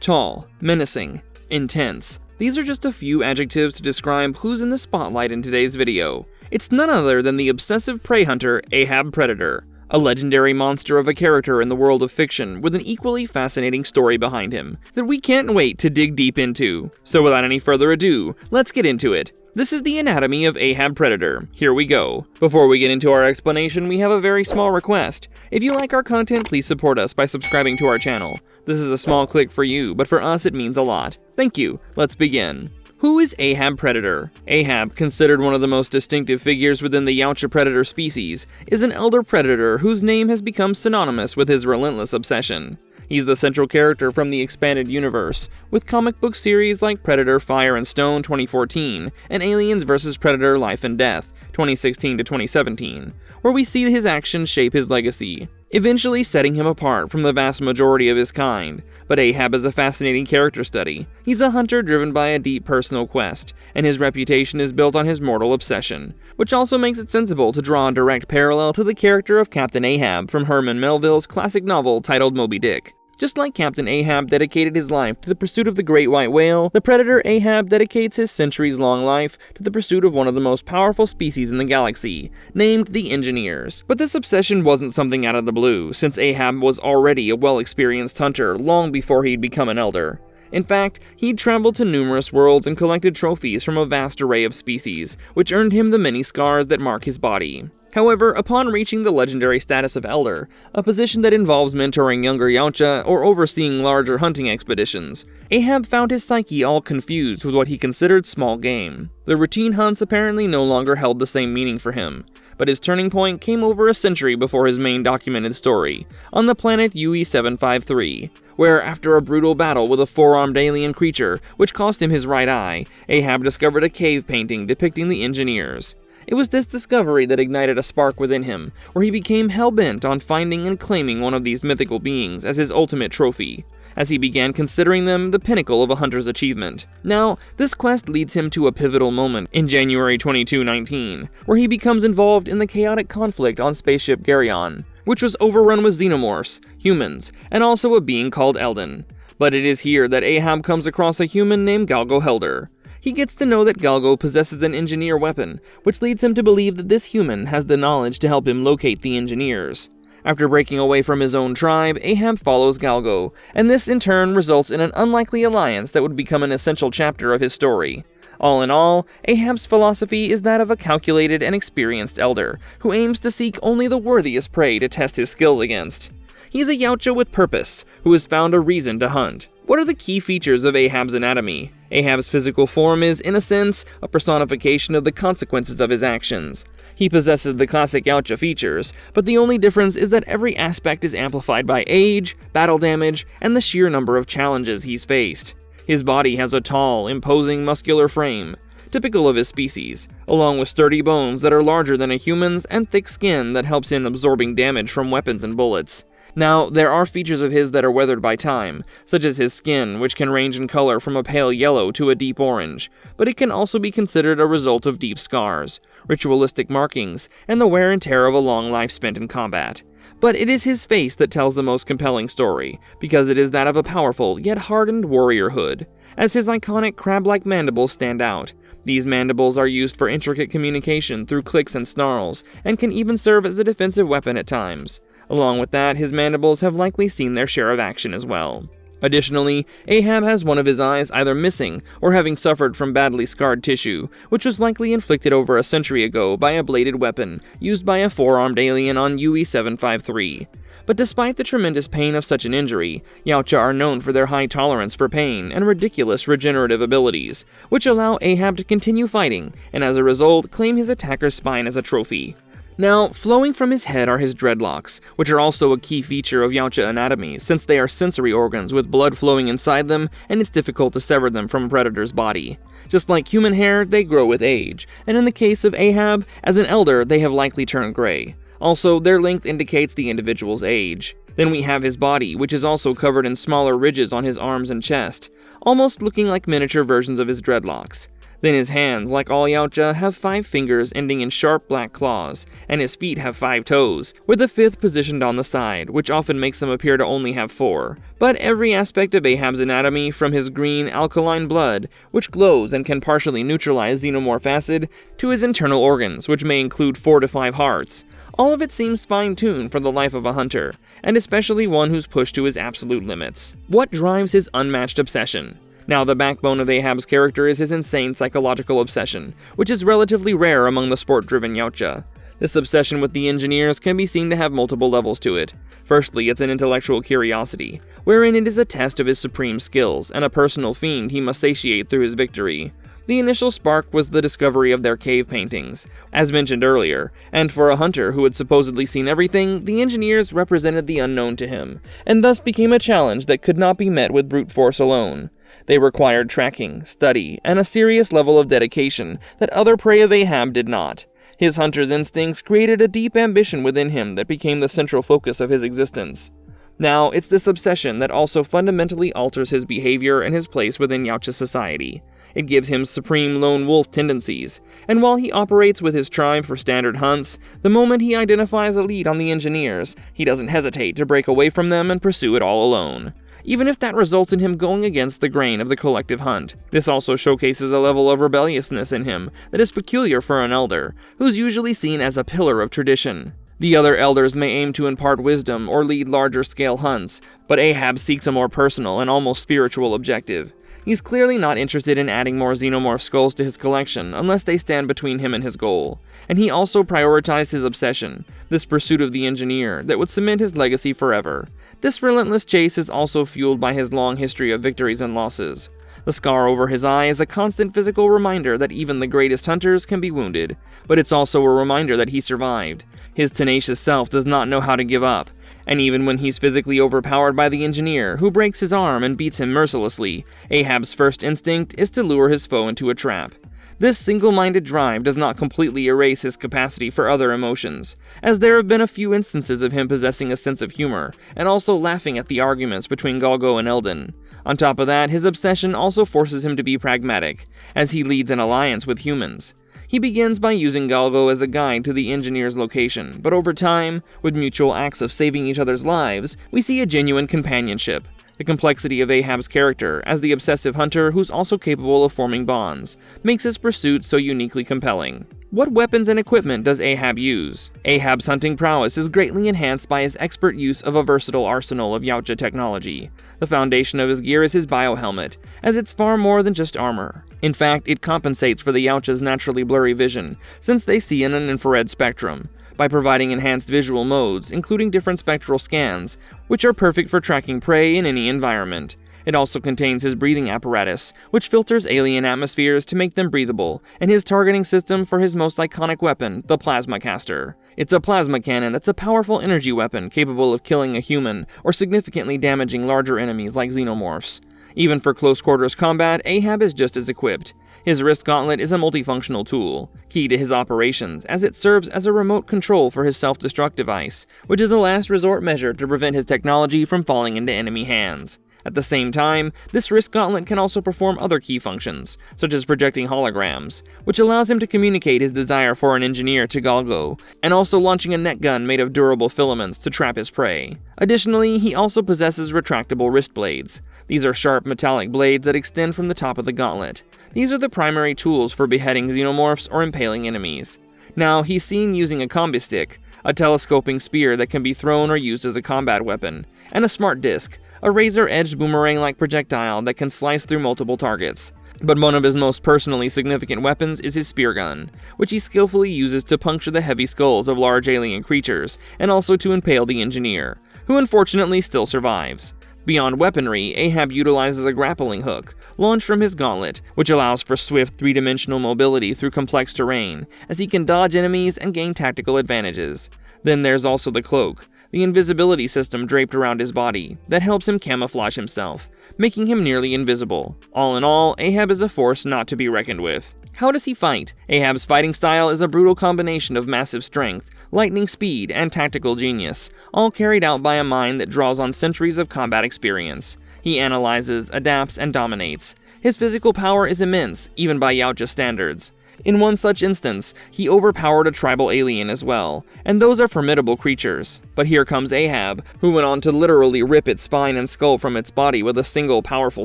tall, menacing, intense. These are just a few adjectives to describe who's in the spotlight in today's video. It's none other than the obsessive prey hunter Ahab Predator, a legendary monster of a character in the world of fiction with an equally fascinating story behind him that we can't wait to dig deep into. So without any further ado, let's get into it. This is the Anatomy of Ahab Predator. Here we go. Before we get into our explanation, we have a very small request. If you like our content, please support us by subscribing to our channel. This is a small click for you, but for us it means a lot. Thank you. Let's begin. Who is Ahab Predator? Ahab, considered one of the most distinctive figures within the Yautja predator species, is an elder predator whose name has become synonymous with his relentless obsession. He's the central character from the expanded universe, with comic book series like Predator Fire and Stone 2014 and Aliens vs. Predator Life and Death 2016 to 2017, where we see his actions shape his legacy, eventually setting him apart from the vast majority of his kind. But Ahab is a fascinating character study. He's a hunter driven by a deep personal quest, and his reputation is built on his mortal obsession, which also makes it sensible to draw a direct parallel to the character of Captain Ahab from Herman Melville's classic novel titled Moby Dick. Just like Captain Ahab dedicated his life to the pursuit of the great white whale, the predator Ahab dedicates his centuries-long life to the pursuit of one of the most powerful species in the galaxy, named the Engineers. But this obsession wasn't something out of the blue, since Ahab was already a well-experienced hunter long before he'd become an elder. In fact, he'd traveled to numerous worlds and collected trophies from a vast array of species, which earned him the many scars that mark his body. However, upon reaching the legendary status of Elder, a position that involves mentoring younger Yautja or overseeing larger hunting expeditions, Ahab found his psyche all confused with what he considered small game. The routine hunts apparently no longer held the same meaning for him, but his turning point came over a century before his main documented story, on the planet UE-753, where after a brutal battle with a four-armed alien creature, which cost him his right eye, Ahab discovered a cave painting depicting the Engineers. It was this discovery that ignited a spark within him, where he became hell-bent on finding and claiming one of these mythical beings as his ultimate trophy, as he began considering them the pinnacle of a hunter's achievement. Now, this quest leads him to a pivotal moment in January 2219, where he becomes involved in the chaotic conflict on spaceship Geryon, which was overrun with xenomorphs, humans, and also a being called Eldon. But it is here that Ahab comes across a human named Galgo Helder. He gets to know that Galgo possesses an engineer weapon, which leads him to believe that this human has the knowledge to help him locate the Engineers. After breaking away from his own tribe, Ahab follows Galgo, and this in turn results in an unlikely alliance that would become an essential chapter of his story. All in all, Ahab's philosophy is that of a calculated and experienced elder, who aims to seek only the worthiest prey to test his skills against. He's a Yautja with purpose, who has found a reason to hunt. What are the key features of Ahab's anatomy? Ahab's physical form is, in a sense, a personification of the consequences of his actions. He possesses the classic Yautja features, but the only difference is that every aspect is amplified by age, battle damage, and the sheer number of challenges he's faced. His body has a tall, imposing muscular frame, typical of his species, along with sturdy bones that are larger than a human's and thick skin that helps in absorbing damage from weapons and bullets. Now, there are features of his that are weathered by time, such as his skin, which can range in color from a pale yellow to a deep orange, but it can also be considered a result of deep scars, ritualistic markings, and the wear and tear of a long life spent in combat. But it is his face that tells the most compelling story, because it is that of a powerful yet hardened warriorhood, as his iconic crab-like mandibles stand out. These mandibles are used for intricate communication through clicks and snarls, and can even serve as a defensive weapon at times. Along with that, his mandibles have likely seen their share of action as well. Additionally, Ahab has one of his eyes either missing or having suffered from badly scarred tissue, which was likely inflicted over a century ago by a bladed weapon used by a four-armed alien on UE-753. But despite the tremendous pain of such an injury, Yautja are known for their high tolerance for pain and ridiculous regenerative abilities, which allow Ahab to continue fighting, and as a result, claim his attacker's spine as a trophy. Now, flowing from his head are his dreadlocks, which are also a key feature of Yautja anatomy since they are sensory organs with blood flowing inside them and it's difficult to sever them from a predator's body. Just like human hair, they grow with age, and in the case of Ahab, as an elder, they have likely turned gray. Also, their length indicates the individual's age. Then we have his body, which is also covered in smaller ridges on his arms and chest, almost looking like miniature versions of his dreadlocks. Then his hands, like all Yautja, have 5 fingers ending in sharp black claws, and his feet have 5 toes, with the 5th positioned on the side, which often makes them appear to only have 4. But every aspect of Ahab's anatomy, from his green, alkaline blood, which glows and can partially neutralize xenomorph acid, to his internal organs, which may include 4 to 5 hearts, all of it seems fine-tuned for the life of a hunter, and especially one who's pushed to his absolute limits. What drives his unmatched obsession? Now, the backbone of Ahab's character is his insane psychological obsession, which is relatively rare among the sport-driven Yautja. This obsession with the engineers can be seen to have multiple levels to it. Firstly, it's an intellectual curiosity, wherein it is a test of his supreme skills and a personal fiend he must satiate through his victory. The initial spark was the discovery of their cave paintings, as mentioned earlier, and for a hunter who had supposedly seen everything, the engineers represented the unknown to him, and thus became a challenge that could not be met with brute force alone. They required tracking, study, and a serious level of dedication that other prey of Ahab did not. His hunter's instincts created a deep ambition within him that became the central focus of his existence. Now, it's this obsession that also fundamentally alters his behavior and his place within Yautja society. It gives him supreme lone wolf tendencies, and while he operates with his tribe for standard hunts, the moment he identifies a lead on the engineers, he doesn't hesitate to break away from them and pursue it all alone, even if that results in him going against the grain of the collective hunt. This also showcases a level of rebelliousness in him that is peculiar for an elder, who's usually seen as a pillar of tradition. The other elders may aim to impart wisdom or lead larger-scale hunts, but Ahab seeks a more personal and almost spiritual objective. He's clearly not interested in adding more xenomorph skulls to his collection unless they stand between him and his goal. And he also prioritized his obsession, this pursuit of the engineer that would cement his legacy forever. This relentless chase is also fueled by his long history of victories and losses. The scar over his eye is a constant physical reminder that even the greatest hunters can be wounded, but it's also a reminder that he survived. His tenacious self does not know how to give up, and even when he's physically overpowered by the engineer, who breaks his arm and beats him mercilessly, Ahab's first instinct is to lure his foe into a trap. This single-minded drive does not completely erase his capacity for other emotions, as there have been a few instances of him possessing a sense of humor, and also laughing at the arguments between Galgo and Eldon. On top of that, his obsession also forces him to be pragmatic, as he leads an alliance with humans. He begins by using Galgo as a guide to the engineer's location, but over time, with mutual acts of saving each other's lives, we see a genuine companionship. The complexity of Ahab's character, as the obsessive hunter who's also capable of forming bonds, makes his pursuit so uniquely compelling. What weapons and equipment does Ahab use? Ahab's hunting prowess is greatly enhanced by his expert use of a versatile arsenal of Yautja technology. The foundation of his gear is his biohelmet, as it's far more than just armor. In fact, it compensates for the Yautja's naturally blurry vision, since they see in an infrared spectrum, by providing enhanced visual modes, including different spectral scans, which are perfect for tracking prey in any environment. It also contains his breathing apparatus, which filters alien atmospheres to make them breathable, and his targeting system for his most iconic weapon, the plasma caster. It's a plasma cannon that's a powerful energy weapon capable of killing a human or significantly damaging larger enemies like xenomorphs. Even for close-quarters combat, Ahab is just as equipped. His wrist gauntlet is a multifunctional tool, key to his operations, as it serves as a remote control for his self-destruct device, which is a last resort measure to prevent his technology from falling into enemy hands. At the same time, this wrist gauntlet can also perform other key functions, such as projecting holograms, which allows him to communicate his desire for an engineer to Galgo, and also launching a net gun made of durable filaments to trap his prey. Additionally, he also possesses retractable wrist blades. These are sharp metallic blades that extend from the top of the gauntlet. These are the primary tools for beheading xenomorphs or impaling enemies. Now, he's seen using a combi stick, a telescoping spear that can be thrown or used as a combat weapon, and a smart disc, a razor-edged boomerang-like projectile that can slice through multiple targets. But one of his most personally significant weapons is his spear gun, which he skillfully uses to puncture the heavy skulls of large alien creatures, and also to impale the engineer, who unfortunately still survives. Beyond weaponry, Ahab utilizes a grappling hook, launched from his gauntlet, which allows for swift three-dimensional mobility through complex terrain, as he can dodge enemies and gain tactical advantages. Then there's also the cloak, the invisibility system draped around his body, that helps him camouflage himself, making him nearly invisible. All in all, Ahab is a force not to be reckoned with. How does he fight? Ahab's fighting style is a brutal combination of massive strength, lightning speed, and tactical genius, all carried out by a mind that draws on centuries of combat experience. He analyzes, adapts, and dominates. His physical power is immense, even by Yautja standards. In one such instance, he overpowered a tribal alien as well, and those are formidable creatures. But here comes Ahab, who went on to literally rip its spine and skull from its body with a single powerful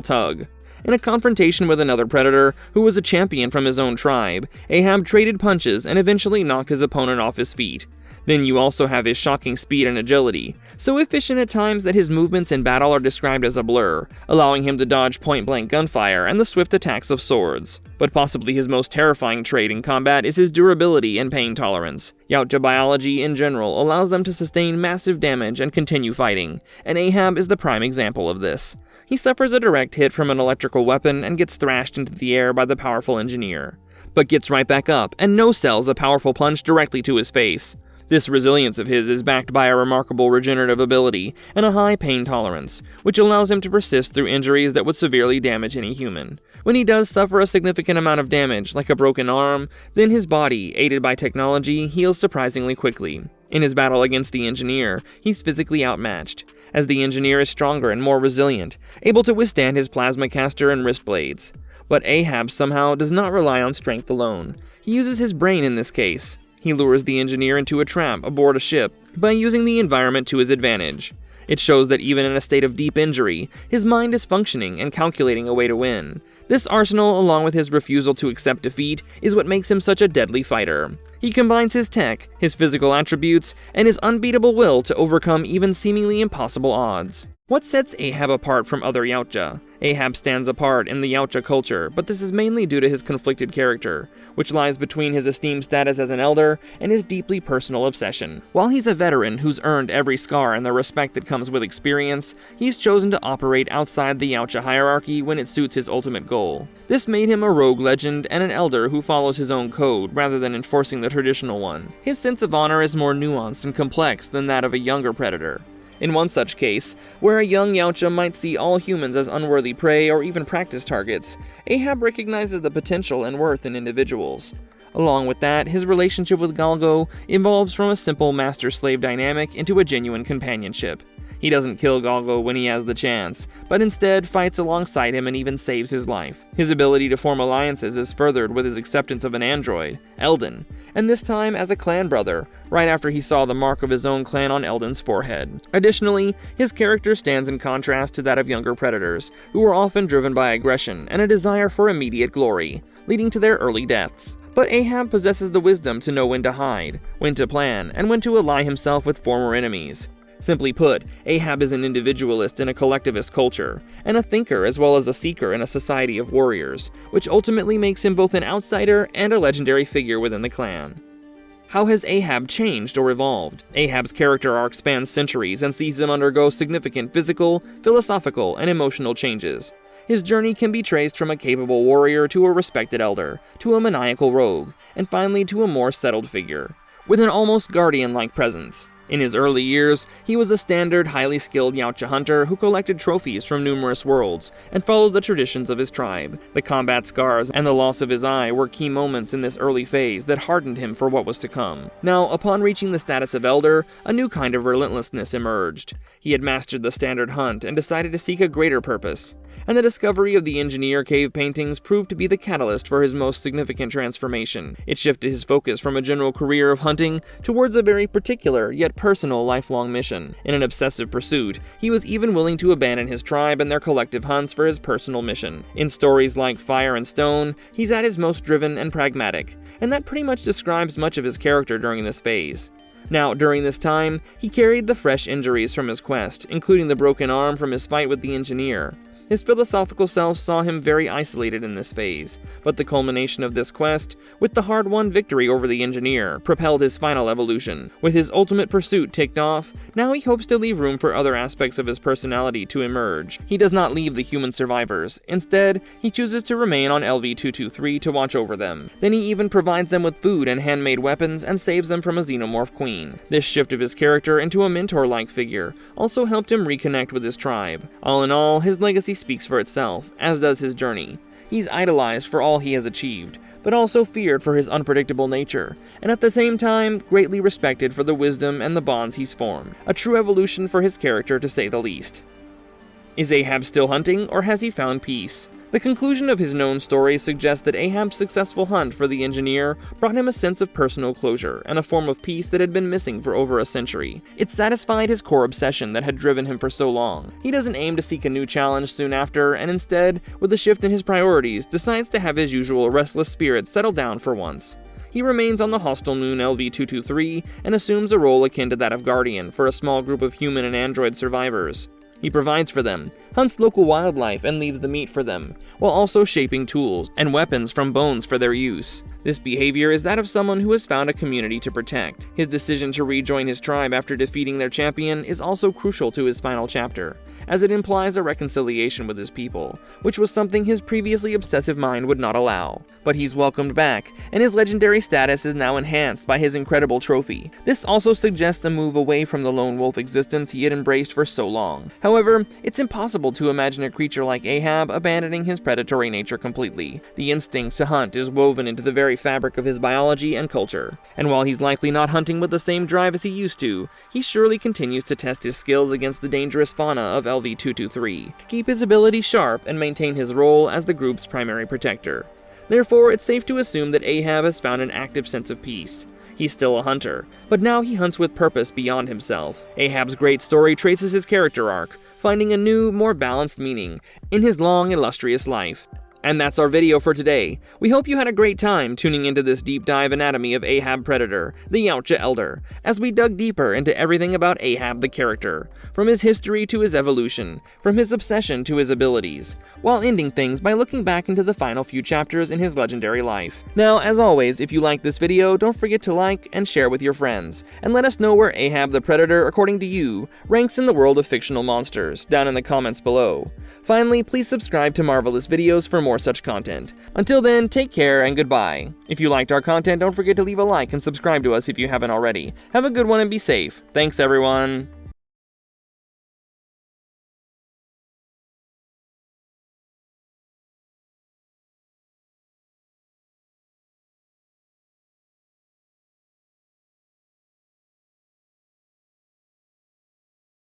tug. In a confrontation with another predator, who was a champion from his own tribe, Ahab traded punches and eventually knocked his opponent off his feet. Then you also have his shocking speed and agility, so efficient at times that his movements in battle are described as a blur, allowing him to dodge point-blank gunfire and the swift attacks of swords. But possibly his most terrifying trait in combat is his durability and pain tolerance. Yautja biology in general allows them to sustain massive damage and continue fighting, and Ahab is the prime example of this. He suffers a direct hit from an electrical weapon and gets thrashed into the air by the powerful engineer, but gets right back up and no-sells a powerful punch directly to his face. This resilience of his is backed by a remarkable regenerative ability and a high pain tolerance, which allows him to persist through injuries that would severely damage any human. When he does suffer a significant amount of damage, like a broken arm, then his body, aided by technology, heals surprisingly quickly. In his battle against the engineer, he's physically outmatched, as the engineer is stronger and more resilient, able to withstand his plasma caster and wrist blades. But Ahab somehow does not rely on strength alone. He uses his brain in this case. He lures the engineer into a trap aboard a ship by using the environment to his advantage. It shows that even in a state of deep injury, his mind is functioning and calculating a way to win. This arsenal, along with his refusal to accept defeat, is what makes him such a deadly fighter. He combines his tech, his physical attributes, and his unbeatable will to overcome even seemingly impossible odds. What sets Ahab apart from other Yautja? Ahab stands apart in the Yautja culture, but this is mainly due to his conflicted character, which lies between his esteemed status as an elder and his deeply personal obsession. While he's a veteran who's earned every scar and the respect that comes with experience, he's chosen to operate outside the Yautja hierarchy when it suits his ultimate goal. This made him a rogue legend and an elder who follows his own code rather than enforcing the traditional one. His sense of honor is more nuanced and complex than that of a younger predator. In one such case, where a young Yautja might see all humans as unworthy prey or even practice targets, Ahab recognizes the potential and worth in individuals. Along with that, his relationship with Galgo evolves from a simple master-slave dynamic into a genuine companionship. He doesn't kill Galgo when he has the chance, but instead fights alongside him and even saves his life. His ability to form alliances is furthered with his acceptance of an android, Eldon, and this time as a clan brother, right after he saw the mark of his own clan on Eldon's forehead. Additionally, his character stands in contrast to that of younger predators, who are often driven by aggression and a desire for immediate glory, leading to their early deaths. But Ahab possesses the wisdom to know when to hide, when to plan, and when to ally himself with former enemies. Simply put, Ahab is an individualist in a collectivist culture, and a thinker as well as a seeker in a society of warriors, which ultimately makes him both an outsider and a legendary figure within the clan. How has Ahab changed or evolved? Ahab's character arc spans centuries and sees him undergo significant physical, philosophical, and emotional changes. His journey can be traced from a capable warrior to a respected elder, to a maniacal rogue, and finally to a more settled figure, with an almost guardian-like presence. In his early years, he was a standard, highly skilled Yautja hunter who collected trophies from numerous worlds and followed the traditions of his tribe. The combat scars and the loss of his eye were key moments in this early phase that hardened him for what was to come. Now, upon reaching the status of elder, a new kind of relentlessness emerged. He had mastered the standard hunt and decided to seek a greater purpose, and the discovery of the engineer cave paintings proved to be the catalyst for his most significant transformation. It shifted his focus from a general career of hunting towards a very particular, yet personal, lifelong mission. In an obsessive pursuit, he was even willing to abandon his tribe and their collective hunts for his personal mission. In stories like Fire and Stone, he's at his most driven and pragmatic, and that pretty much describes much of his character during this phase. Now, during this time, he carried the fresh injuries from his quest, including the broken arm from his fight with the engineer. His philosophical self saw him very isolated in this phase, but the culmination of this quest, with the hard-won victory over the engineer, propelled his final evolution. With his ultimate pursuit ticked off, now he hopes to leave room for other aspects of his personality to emerge. He does not leave the human survivors. Instead, he chooses to remain on LV-223 to watch over them. Then he even provides them with food and handmade weapons and saves them from a xenomorph queen. This shift of his character into a mentor-like figure also helped him reconnect with his tribe. All in all, his legacy speaks for itself, as does his journey. He's idolized for all he has achieved, but also feared for his unpredictable nature, and at the same time, greatly respected for the wisdom and the bonds he's formed. A true evolution for his character, to say the least. Is Ahab still hunting, or has he found peace? The conclusion of his known story suggests that Ahab's successful hunt for the engineer brought him a sense of personal closure and a form of peace that had been missing for over a century. It satisfied his core obsession that had driven him for so long. He doesn't aim to seek a new challenge soon after, and instead, with a shift in his priorities, decides to have his usual restless spirit settle down for once. He remains on the hostile moon LV-223 and assumes a role akin to that of Guardian for a small group of human and android survivors. He provides for them, hunts local wildlife, and leaves the meat for them, while also shaping tools and weapons from bones for their use. This behavior is that of someone who has found a community to protect. His decision to rejoin his tribe after defeating their champion is also crucial to his final chapter, as it implies a reconciliation with his people, which was something his previously obsessive mind would not allow. But he's welcomed back, and his legendary status is now enhanced by his incredible trophy. This also suggests a move away from the lone wolf existence he had embraced for so long. However, it's impossible to imagine a creature like Ahab abandoning his predatory nature completely. The instinct to hunt is woven into the very fabric of his biology and culture, and while he's likely not hunting with the same drive as he used to, he surely continues to test his skills against the dangerous fauna of LV-223, to keep his ability sharp and maintain his role as the group's primary protector. Therefore, it's safe to assume that Ahab has found an active sense of peace. He's still a hunter, but now he hunts with purpose beyond himself. Ahab's great story traces his character arc, finding a new, more balanced meaning in his long, illustrious life. And that's our video for today. We hope you had a great time tuning into this deep dive anatomy of Ahab Predator, the Yautja Elder, as we dug deeper into everything about Ahab the character, from his history to his evolution, from his obsession to his abilities, while ending things by looking back into the final few chapters in his legendary life. Now, as always, if you liked this video, don't forget to like and share with your friends, and let us know where Ahab the Predator, according to you, ranks in the world of fictional monsters, down in the comments below. Finally, please subscribe to Marvelous Videos for more such content. Until then, take care and goodbye. If you liked our content, don't forget to leave a like and subscribe to us if you haven't already. Have a good one and be safe. Thanks, everyone.